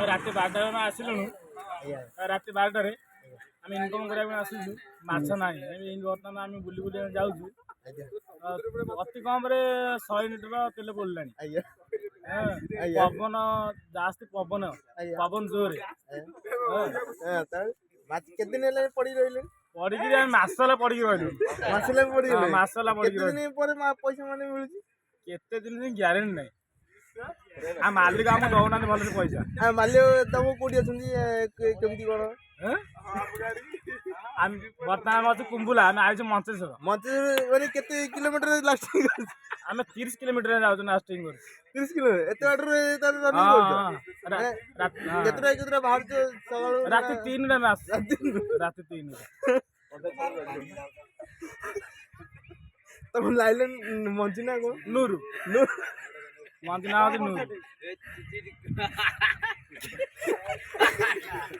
ରାତି 12ଟାରେ ଆମେ ଆସିଲୁଣୁ। ରାତି 12ଟାରେ ଆମେ ଇନକମ୍ କରିବା ପାଇଁ ଆସିଛୁ, ମାଛ ନାହିଁ। ବର୍ତ୍ତମାନ ଆମେ ବୁଲି ବୁଲି ଯାଉଛୁ। ଅତି କମରେ 100 ଲିଟର ତେଲ ପଡ଼ିଲାଣି। ପବନ ଜାସ୍ତି, ପବନ ଜୋରେ। କେତେ ଦିନ ହେଲାଣି ପଡି ରହିଲେ? ପଡ଼ିକିରି ଆମେ ମାସ ହେଲା ପଡ଼ିକି ରହିଲୁ। ମାସ ହେଲା ପଡିଗଲେ? ମାସ ହେଲା ପଡ଼ିକି କେତେ ଦିନ ପରେ ପଇସା ମାନେ ମିଳୁଛି? କେତେ ଦିନ ଗ୍ୟାରେଣ୍ଟି ନାହିଁ। ମାଲିକ ଆମକୁ ଦଉନାହାନ୍ତି ଭଲରେ ପଇସା। ମାଲିକ ତମ କୋଉଠି ଅଛନ୍ତି, କେମିତି କଣ? ଆମେ ବର୍ତ୍ତମାନ ଅଛୁ କୁମ୍ବୁଲା, ଆମେ ଆଇଛୁ ମଞ୍ଚେଶ୍ୱର। ମାନେ କେତେ କିଲୋମିଟର ଲାଷ୍ଟିଂ? ଆମେ 30 କିଲୋମିଟର ଯାଉଛୁ ଲାଷ୍ଟିଂ କରୁଛୁ। 30 କିଲୋମିଟର? ଏତେ ବାଟରେ ରନିଂ କରୁଛ? କେତେଟା ବାହାରୁଛ ସକାଳୁ? ରାତି 3ରେ ଆମେ ଆସୁଛୁ। ରାତି 3ରେ। ତମ ଲାଇଲେନ୍ ମଞ୍ଜି ନା କଣ? ନୁରୁ। ମଞ୍ଜି ନା ହଉଛି ନୁରୁ।